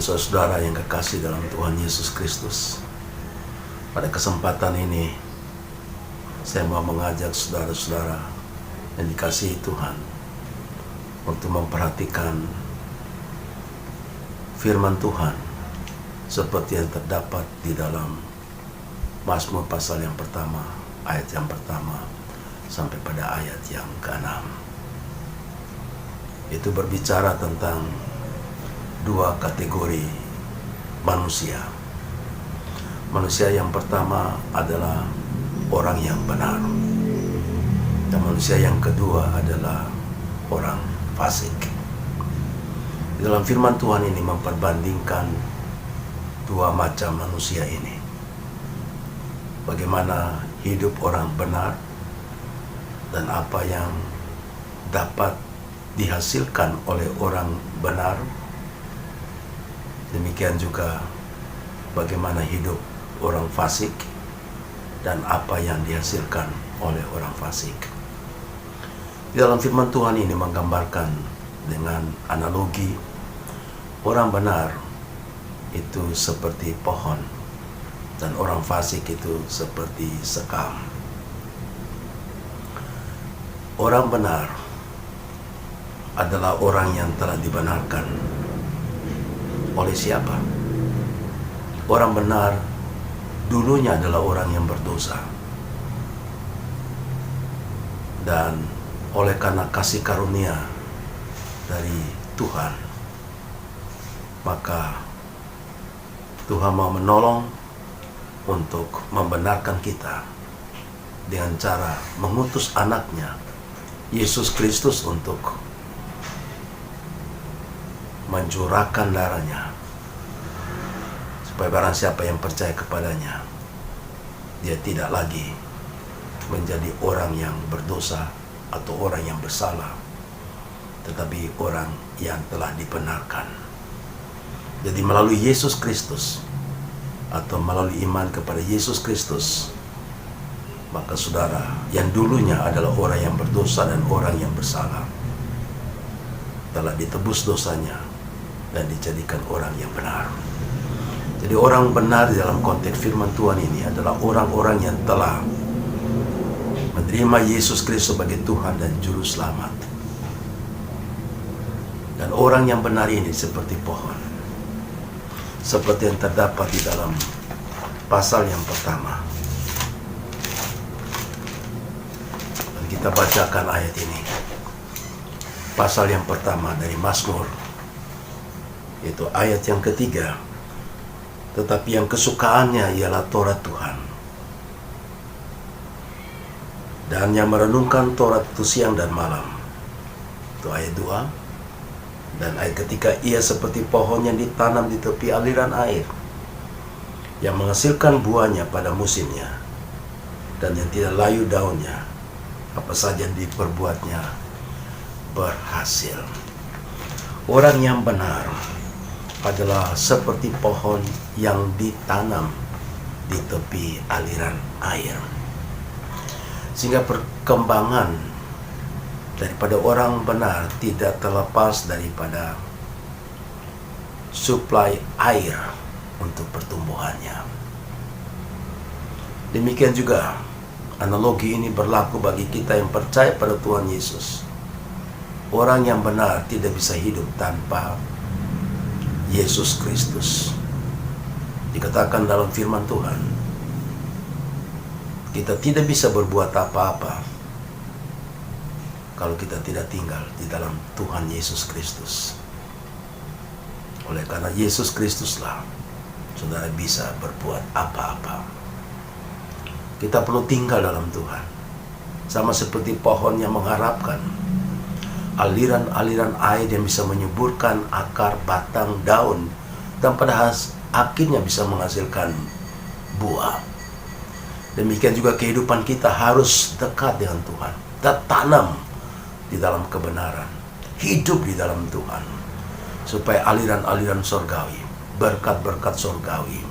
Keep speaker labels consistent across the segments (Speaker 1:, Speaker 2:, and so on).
Speaker 1: saudara yang kekasih dalam Tuhan Yesus Kristus, pada kesempatan ini saya mau mengajak saudara-saudara yang dikasihi Tuhan untuk memperhatikan firman Tuhan seperti yang terdapat di dalam Mazmur pasal yang pertama, ayat yang pertama sampai pada ayat yang ke-6. Itu berbicara tentang dua kategori manusia. Manusia yang pertama adalah orang yang benar, dan manusia yang kedua adalah orang fasik. Di dalam firman Tuhan ini memperbandingkan dua macam manusia ini. Bagaimana hidup orang benar dan apa yang dapat dihasilkan oleh orang benar. Demikian juga bagaimana hidup orang fasik dan apa yang dihasilkan oleh orang fasik. Di dalam firman Tuhan ini menggambarkan dengan analogi orang benar itu seperti pohon dan orang fasik itu seperti sekam. Orang benar adalah orang yang telah dibenarkan. Oleh siapa? Orang benar dulunya adalah orang yang berdosa, dan oleh karena kasih karunia dari Tuhan, maka Tuhan mau menolong untuk membenarkan kita dengan cara mengutus anaknya Yesus Kristus untuk mencurahkan darahnya, supaya barang siapa yang percaya kepadanya, dia tidak lagi menjadi orang yang berdosa atau orang yang bersalah, tetapi orang yang telah dibenarkan. Jadi melalui Yesus Kristus atau melalui iman kepada Yesus Kristus, maka saudara yang dulunya adalah orang yang berdosa dan orang yang bersalah telah ditebus dosanya dan dijadikan orang yang benar. Jadi orang benar di dalam konteks firman Tuhan ini adalah orang-orang yang telah menerima Yesus Kristus sebagai Tuhan dan Juru Selamat. Dan orang yang benar ini seperti pohon, seperti yang terdapat di dalam pasal yang pertama. Dan kita bacakan ayat ini. Pasal yang pertama dari Mazmur, itu ayat yang ketiga. Tetapi yang kesukaannya ialah Taurat Tuhan, dan yang merenungkan Taurat itu siang dan malam. Itu ayat 2. Dan ayat ketiga, ia seperti pohon yang ditanam di tepi aliran air, yang menghasilkan buahnya pada musimnya, dan yang tidak layu daunnya, apa saja yang diperbuatnya berhasil. Orang yang benar adalah seperti pohon yang ditanam di tepi aliran air, sehingga perkembangan daripada orang benar tidak terlepas daripada suplai air untuk pertumbuhannya. Demikian juga analogi ini berlaku bagi kita yang percaya pada Tuhan Yesus. Orang yang benar tidak bisa hidup tanpa Yesus Kristus. Dikatakan dalam firman Tuhan, kita tidak bisa berbuat apa-apa kalau kita tidak tinggal di dalam Tuhan Yesus Kristus. Oleh karena Yesus Kristuslah saudara bisa berbuat apa-apa. Kita perlu tinggal dalam Tuhan, sama seperti pohon yang mengharapkan aliran-aliran air yang bisa menyuburkan akar, batang, daun, dan pada akhirnya bisa menghasilkan buah. Demikian juga kehidupan kita harus dekat dengan Tuhan, tertanam di dalam kebenaran, hidup di dalam Tuhan, supaya aliran-aliran surgawi, berkat-berkat surgawi,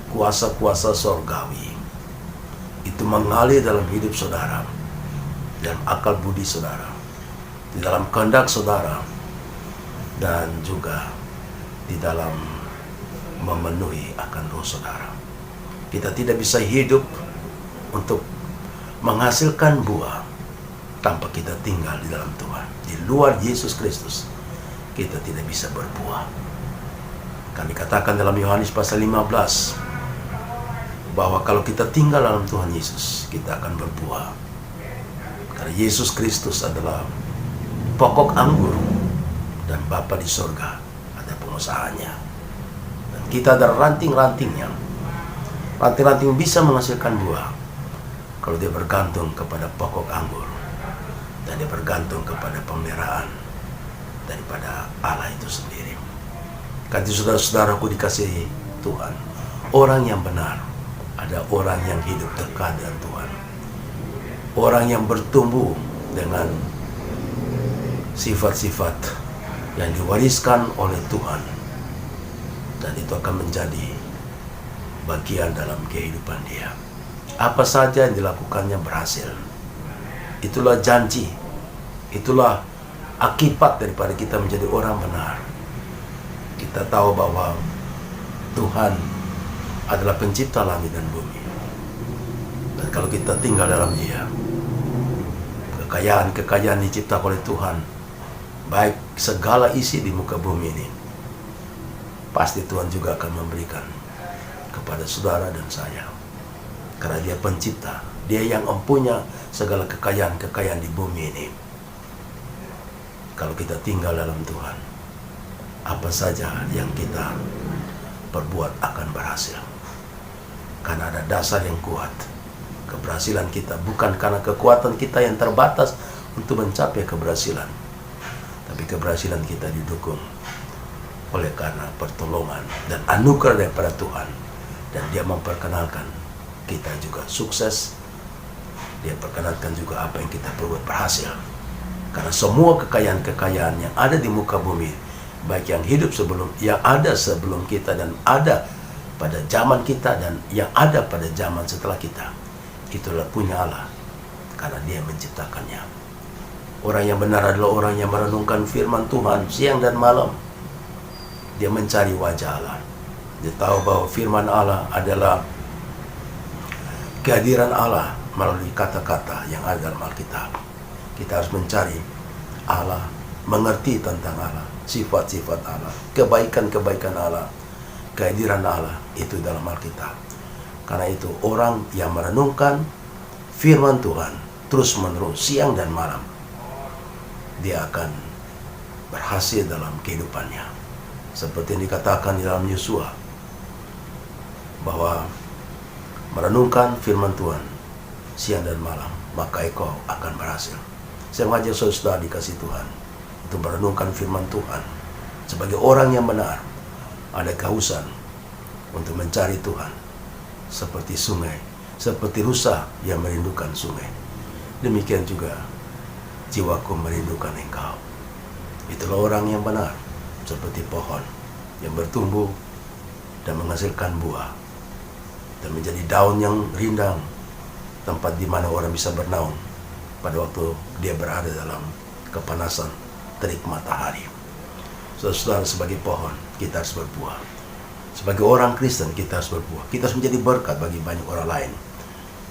Speaker 1: kuasa-kuasa surgawi itu mengalir dalam hidup saudara, dalam akal budi saudara, di dalam kehendak saudara, dan juga di dalam memenuhi akan roh saudara. Kita tidak bisa hidup untuk menghasilkan buah tanpa kita tinggal di dalam Tuhan. Di luar Yesus Kristus, kita tidak bisa berbuah. Kami katakan dalam Yohanes pasal 15, bahwa kalau kita tinggal dalam Tuhan Yesus, kita akan berbuah. Karena Yesus Kristus adalah pokok anggur, dan Bapa di sorga ada pengusahanya. Dan kita ada ranting-rantingnya. Ranting-ranting bisa menghasilkan buah kalau dia bergantung kepada pokok anggur, dan dia bergantung kepada pemeliharaan daripada Allah itu sendiri. Karena saudara-saudaraku dikasihi Tuhan, orang yang benar ada orang yang hidup dekat dengan Tuhan, orang yang bertumbuh dengan sifat-sifat yang diwariskan oleh Tuhan, dan itu akan menjadi bagian dalam kehidupan dia. Apa saja yang dilakukannya berhasil. Itulah janji, itulah akibat daripada kita menjadi orang benar. Kita tahu bahwa Tuhan adalah pencipta langit dan bumi. Dan kalau kita tinggal dalam Dia, kekayaan-kekayaan diciptakan oleh Tuhan, baik segala isi di muka bumi ini, pasti Tuhan juga akan memberikan kepada saudara dan saya. Karena Dia pencipta, Dia yang mempunyai segala kekayaan-kekayaan di bumi ini. Kalau kita tinggal dalam Tuhan, apa saja yang kita perbuat akan berhasil. Karena ada dasar yang kuat. Keberhasilan kita bukan karena kekuatan kita yang terbatas untuk mencapai keberhasilan, tapi keberhasilan kita didukung oleh karena pertolongan dan anugerah daripada Tuhan. Dan Dia memperkenalkan kita juga sukses. Dia perkenalkan juga apa yang kita perbuat berhasil. Karena semua kekayaan-kekayaan yang ada di muka bumi, baik yang hidup sebelum, yang ada sebelum kita, dan ada pada zaman kita, dan yang ada pada zaman setelah kita, itulah punya Allah, karena Dia menciptakannya. Orang yang benar adalah orang yang merenungkan firman Tuhan siang dan malam. Dia mencari wajah Allah. Dia tahu bahwa firman Allah adalah kehadiran Allah melalui kata-kata yang ada dalam Alkitab. Kita harus mencari Allah, mengerti tentang Allah, sifat-sifat Allah, kebaikan-kebaikan Allah, kehadiran Allah itu dalam Alkitab. Karena itu orang yang merenungkan firman Tuhan terus-menerus siang dan malam, dia akan berhasil dalam kehidupannya. Seperti yang dikatakan di dalam Yosua, bahwa merenungkan firman Tuhan siang dan malam, maka engkau akan berhasil. Saya mengajak saudara dikasih Tuhan untuk merenungkan firman Tuhan. Sebagai orang yang benar, ada kehausan untuk mencari Tuhan, seperti sungai, seperti rusa yang merindukan sungai. Demikian juga jiwaku merindukan engkau. Itulah orang yang benar, seperti pohon yang bertumbuh dan menghasilkan buah, dan menjadi daun yang rindang, tempat di mana orang bisa bernaung pada waktu dia berada dalam kepanasan terik matahari. Saudara-saudara, sebagai pohon kita harus berbuah. Sebagai orang Kristen kita harus berbuah. Kita harus menjadi berkat bagi banyak orang lain.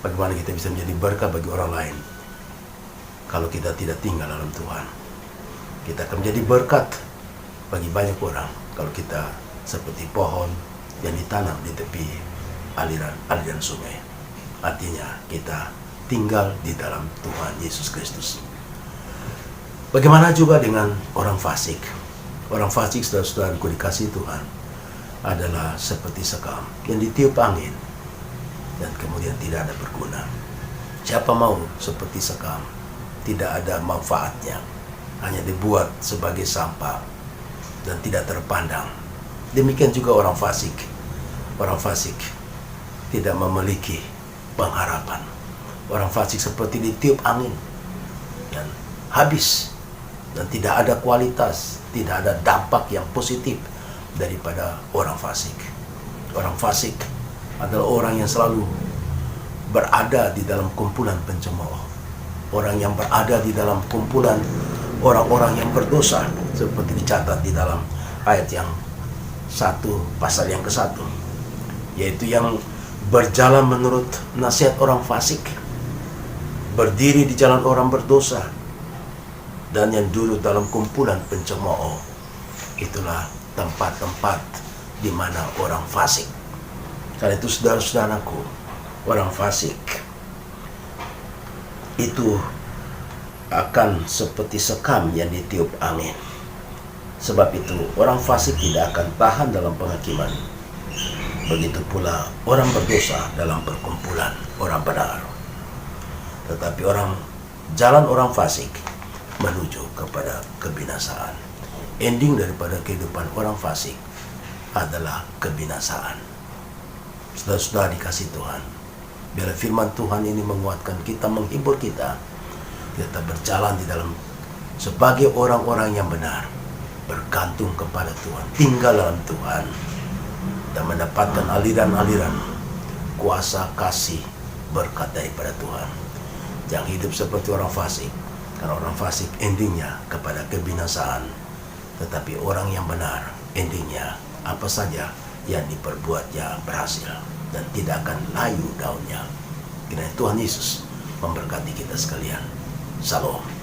Speaker 1: Bagaimana kita bisa menjadi berkat bagi orang lain kalau kita tidak tinggal dalam Tuhan? Kita akan menjadi berkat bagi banyak orang kalau kita seperti pohon yang ditanam di tepi aliran sungai. Artinya kita tinggal di dalam Tuhan Yesus Kristus. Bagaimana juga dengan orang fasik? Orang fasik, saudara-saudaraku dikasihi Tuhan, adalah seperti sekam yang ditiup angin dan kemudian tidak ada berguna. Siapa mau seperti sekam? Tidak ada manfaatnya, hanya dibuat sebagai sampah dan tidak terpandang. Demikian juga orang fasik. Orang fasik tidak memiliki pengharapan. Orang fasik seperti ditiup angin dan habis, dan tidak ada kualitas, tidak ada dampak yang positif daripada orang fasik. Orang fasik adalah orang yang selalu berada di dalam kumpulan pencemooh, orang yang berada di dalam kumpulan orang-orang yang berdosa, seperti dicatat di dalam ayat yang pasal yang ke-1, yaitu yang berjalan menurut nasihat orang fasik, berdiri di jalan orang berdosa, dan yang duduk dalam kumpulan pencemooh. Itulah tempat-tempat di mana orang fasik. Karena itu saudara-saudaraku, orang fasik itu akan seperti sekam yang ditiup angin. Sebab itu orang fasik tidak akan tahan dalam penghakiman. Begitu pula orang berdosa dalam perkumpulan orang benar. Tetapi jalan orang fasik menuju kepada kebinasaan. Ending daripada kehidupan orang fasik adalah kebinasaan. Saudara-saudara dikasih Tuhan, biar firman Tuhan ini menguatkan kita, menghibur kita berjalan di dalam sebagai orang-orang yang benar, bergantung kepada Tuhan, tinggal dalam Tuhan, dan mendapatkan aliran-aliran kuasa, kasih, berkat daripada Tuhan. Jangan hidup seperti orang fasik, karena orang fasik endingnya kepada kebinasaan. Tetapi orang yang benar endingnya apa saja yang diperbuatnya berhasil dan tidak akan layu daunnya. Kiranya Tuhan Yesus memberkati kita sekalian. Shalom.